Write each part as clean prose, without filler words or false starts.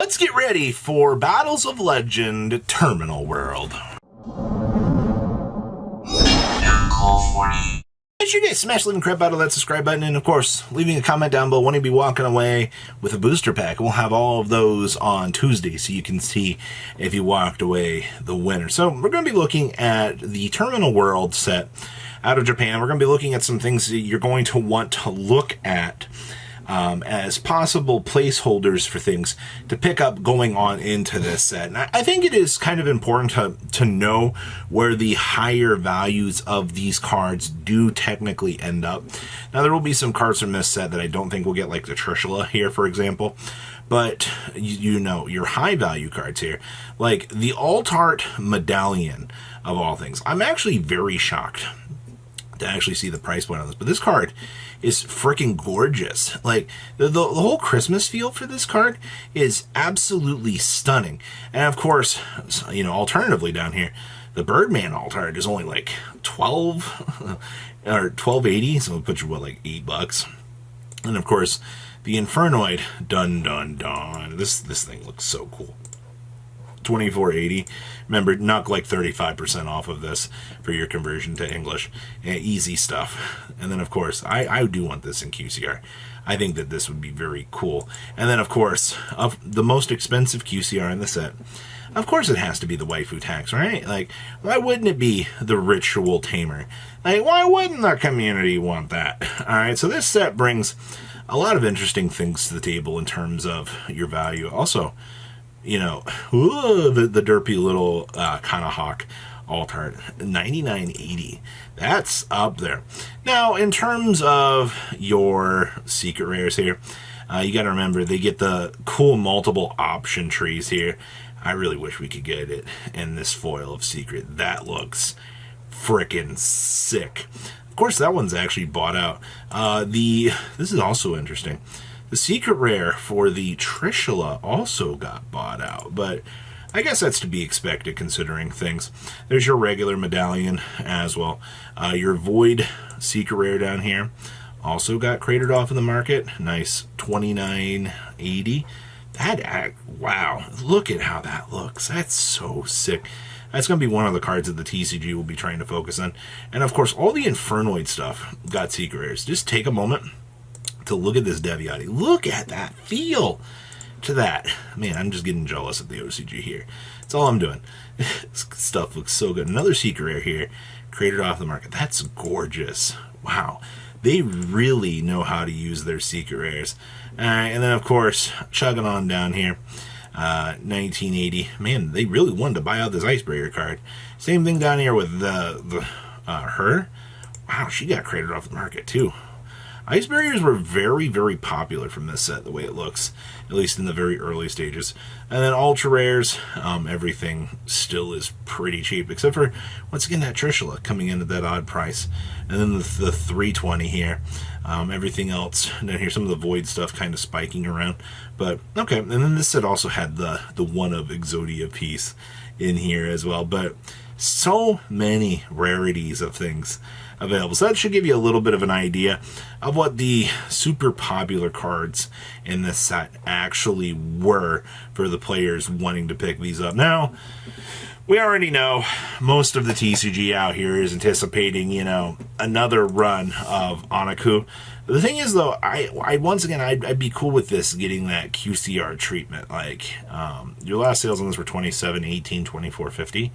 Let's get ready for Battles of Legend Terminal World. Make sure you guys smash the living crap out of that subscribe button, and of course, leaving a comment down below. When you be walking away with a booster pack, we'll have all of those on Tuesday, so you can see if you walked away the winner. So we're going to be looking at the Terminal World set out of Japan. We're going to be looking at some things that you're going to want to look at as possible placeholders for things to pick up going on into this set. And I think it is kind of important to know where the higher values of these cards do technically end up. Now, there will be some cards from this set that I don't think will get, like the Trishula here, for example. But, you know, your high value cards here, like the Alt-Art Medallion, of all things. I'm actually very shocked to actually see the price point on this, but this card is freaking gorgeous. Like the whole Christmas feel for this card is absolutely stunning. And of course, you know, alternatively down here, the Birdman Alt-Art is only like 12 or 12.80, so it'll put you what, like $8. And of course, the Infernoid, dun dun dun. This thing looks so cool. 24.80. Remember, knock like 35% off of this for your conversion to English. Easy stuff. And then, of course, I do want this in QCR. I think that this would be very cool. And then, of course, of the most expensive QCR in the set, of course it has to be the Waifu Tax, right? Like, why wouldn't it be the Ritual Tamer? Like, why wouldn't the community want that? Alright, so this set brings a lot of interesting things to the table in terms of your value. Also, you know, the derpy little kind of hawk Alt-Art, 99.80. That's up there. Now, in terms of your secret rares here, you got to remember they get the cool multiple option trees here. I really wish we could get it in this foil of secret. That looks frickin' sick. Of course, that one's actually bought out. This is also interesting. The secret rare for the Trishula also got bought out, but I guess that's to be expected considering things. There's your regular medallion as well. Your Void secret rare down here also got cratered off in the market. Nice, 29.80. Wow, look at how that looks. That's so sick. That's going to be one of the cards that the TCG will be trying to focus on. And of course, all the Infernoid stuff got secret rares. Just take a moment to look at this Deviati. Look at that feel to that. Man, I'm just getting jealous of the OCG here. That's all I'm doing. This stuff looks so good. Another secret rare here, created off the market. That's gorgeous. Wow. They really know how to use their secret rares. And then, of course, chugging on down here, 1980. Man, they really wanted to buy out this Icebreaker card. Same thing down here with her. Wow, she got created off the market too. Ice barriers were very, very popular from this set, the way it looks, at least in the very early stages. And then ultra rares, everything still is pretty cheap, except for, once again, that Trishula coming in at that odd price. And then the 320 here. Everything else down here, some of the Void stuff kind of spiking around. But, okay, and then this set also had the one of Exodia piece in here as well. But so many rarities of things available. So that should give you a little bit of an idea of what the super popular cards in this set actually were for the players wanting to pick these up. Now, we already know most of the TCG out here is anticipating, you know, another run of Anaku. The thing is, though, once again, I'd be cool with this getting that QCR treatment. Like, your last sales on this were 27.18, 24.50.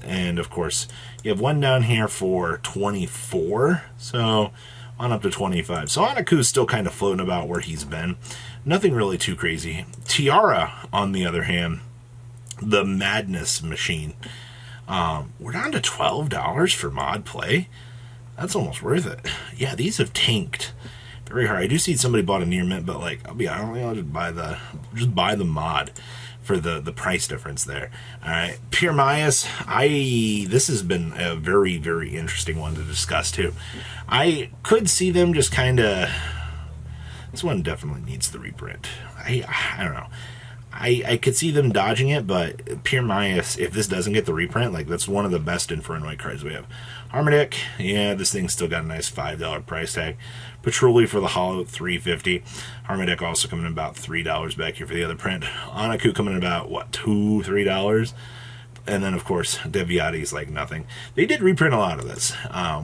And of course, you have one down here for 24, so on up to 25. So Anaku's still kind of floating about where he's been. Nothing really too crazy. Tiara, on the other hand, the Madness Machine. We're down to $12 for mod play. That's almost worth it. Yeah, these have tanked very hard. I do see somebody bought a near mint, but like, I'll be honest, I'll just buy the mod for the price difference there. Alright, Pure Mayas, this has been a very, very interesting one to discuss too. I could see them just kind of, this one definitely needs the reprint. I don't know. I could see them dodging it, but pure Myas, if this doesn't get the reprint, like, that's one of the best Inferno White cards we have. Armadic, yeah, this thing's still got a nice $5 price tag. Patrulli for the Hollow, $3.50. Armadic also coming in about $3 back here for the other print. Anaku coming in about, what, $2, $3? And then, of course, Deviati's like nothing. They did reprint a lot of this.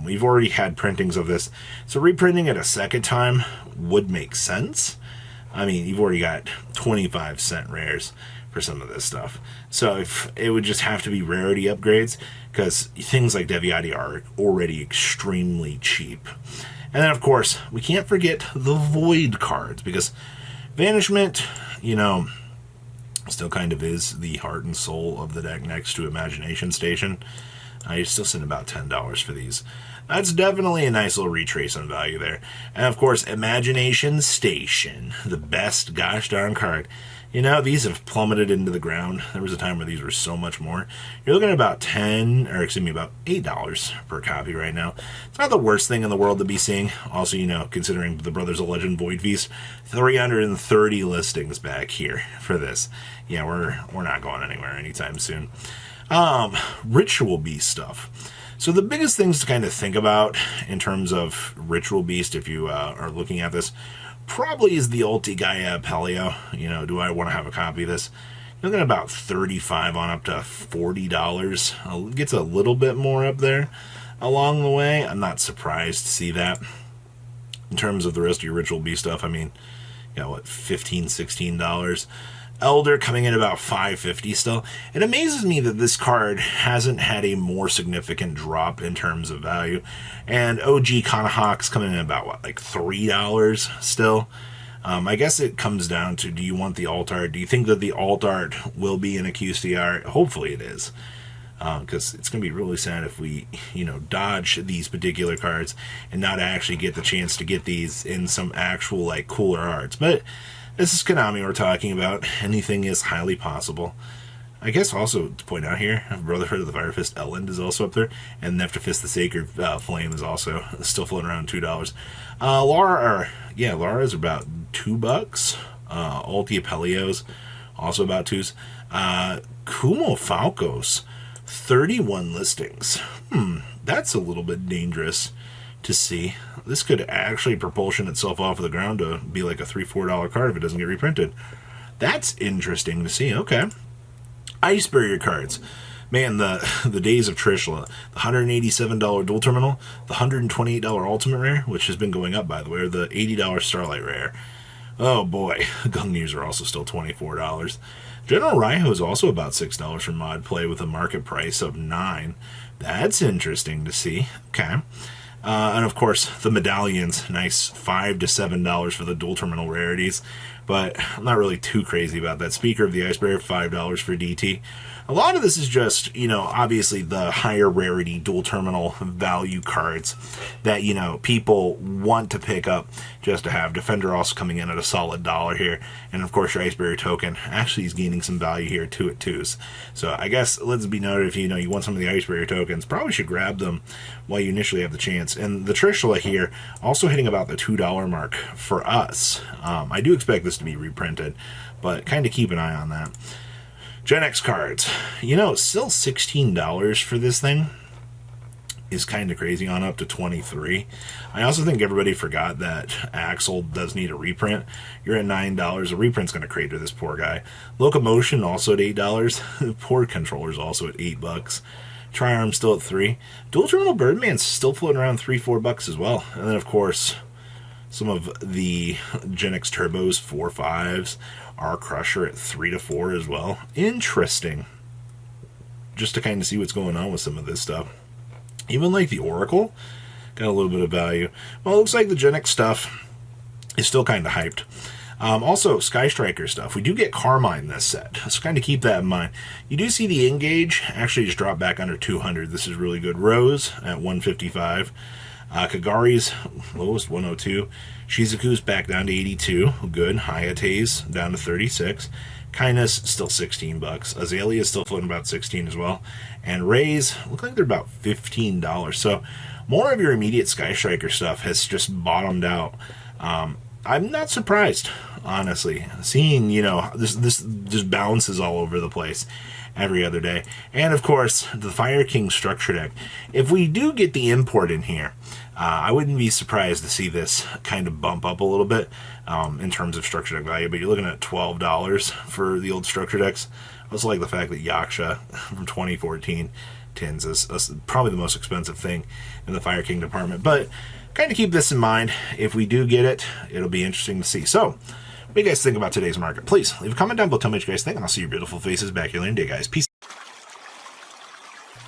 We've already had printings of this, so reprinting it a second time would make sense. I mean, you've already got 25-cent rares for some of this stuff. So if it would just have to be rarity upgrades, because things like Deviati are already extremely cheap. And then, of course, we can't forget the Void cards, because Vanishment, you know, still kind of is the heart and soul of the deck next to Imagination Station. You're still sitting about $10 for these. That's definitely a nice little retrace on value there. And of course, Imagination Station, the best gosh darn card. You know, these have plummeted into the ground. There was a time where these were so much more. You're looking at about about $8 per copy right now. It's not the worst thing in the world to be seeing. Also, you know, considering the Brothers of Legend Void Feast, 330 listings back here for this. Yeah, we're not going anywhere anytime soon. Ritual Beast stuff. So the biggest things to kind of think about in terms of Ritual Beast, if you are looking at this, probably is the Ulti Gaia Pelio. You know, do I want to have a copy of this? You're looking at about $35 on up to $40. Gets a little bit more up there along the way. I'm not surprised to see that. In terms of the rest of your Ritual Beast stuff, I mean, you know, what, $15, $16? Elder coming in about $5.50 still. It amazes me that this card hasn't had a more significant drop in terms of value. And OG Kanahawk's coming in about, what, like $3 still? I guess it comes down to, do you want the alt art? Do you think that the alt art will be in a QCR? Hopefully it is. Because it's going to be really sad if we, you know, dodge these particular cards and not actually get the chance to get these in some actual, like, cooler arts. But this is Konami we're talking about. Anything is highly possible. I guess also to point out here, Brotherhood of the Fire Fist Elend is also up there, and Nephthafist the Sacred Flame is also still floating around $2. Lara is about $2. Ulti Apelios also about $2. Kumo Falcos, 31 listings. That's a little bit dangerous to see. This could actually propulsion itself off of the ground to be like a $3, $4 card if it doesn't get reprinted. That's interesting to see. Okay. Ice Barrier cards. Man, the days of Trishula. The $187 dual terminal, the $128 ultimate rare, which has been going up, by the way, or the $80 Starlight rare. Oh boy. Gungnir's are also still $24. General Raiho is also about $6 for mod play with a market price of $9. That's interesting to see. Okay. And of course, the medallions, nice $5 to $7 for the dual terminal rarities, but I'm not really too crazy about that. Speaker of the Ice Barrier, $5 for DT. A lot of this is just, you know, obviously the higher rarity dual terminal value cards that, you know, people want to pick up just to have. Defender also coming in at a solid $1 here. And of course, your Ice Barrier token actually is gaining some value here too at $2s. So I guess let's be noted, if you know you want some of the Ice Barrier tokens, probably should grab them while you initially have the chance. And the Trishula here also hitting about the $2 mark for us. I do expect this to be reprinted, but kind of keep an eye on that. Genex cards. You know, still $16 for this thing is kind of crazy, on up to $23. I also think everybody forgot that Axel does need a reprint. You're at $9. A reprint's going to crater this poor guy. Locomotion also at $8. Poor Controller's also at $8. Triarm still at $3. Dual Terminal Birdman's still floating around $3, $4 as well. And then, of course, some of the Genex Turbos, 4, 5s. R Crusher at $3 to $4 as well. Interesting. Just to kind of see what's going on with some of this stuff. Even like the Oracle got a little bit of value. Well, it looks like the Genex stuff is still kind of hyped. Also, Sky Striker stuff. We do get Carmine this set, so kind of keep that in mind. You do see the Engage actually just drop back under 200. This is really good. Rose at 155. Kagari's lowest 102. Shizuku's back down to 82. Good. Hayate's down to 36. Kindness still $16. Azalea's still floating about 16 as well. And Ray's look like they're about $15. So more of your immediate Sky Striker stuff has just bottomed out. I'm not surprised, honestly. Seeing, this just bounces all over the place every other day. And of course, the Fire King structure deck. If we do get the import in here, I wouldn't be surprised to see this kind of bump up a little bit in terms of structure deck value, but you're looking at $12 for the old structure decks. I also like the fact that Yaksha from 2014 tins is probably the most expensive thing in the Fire King department, but kind of keep this in mind. If we do get it, it'll be interesting to see. So, what do you guys think about today's market? Please leave a comment down below. Tell me what you guys think, and I'll see your beautiful faces back here later today, guys. Peace.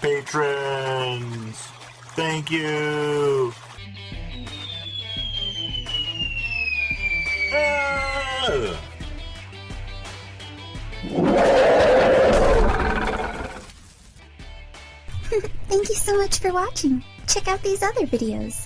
Patrons, thank you. Thank you so much for watching. Check out these other videos.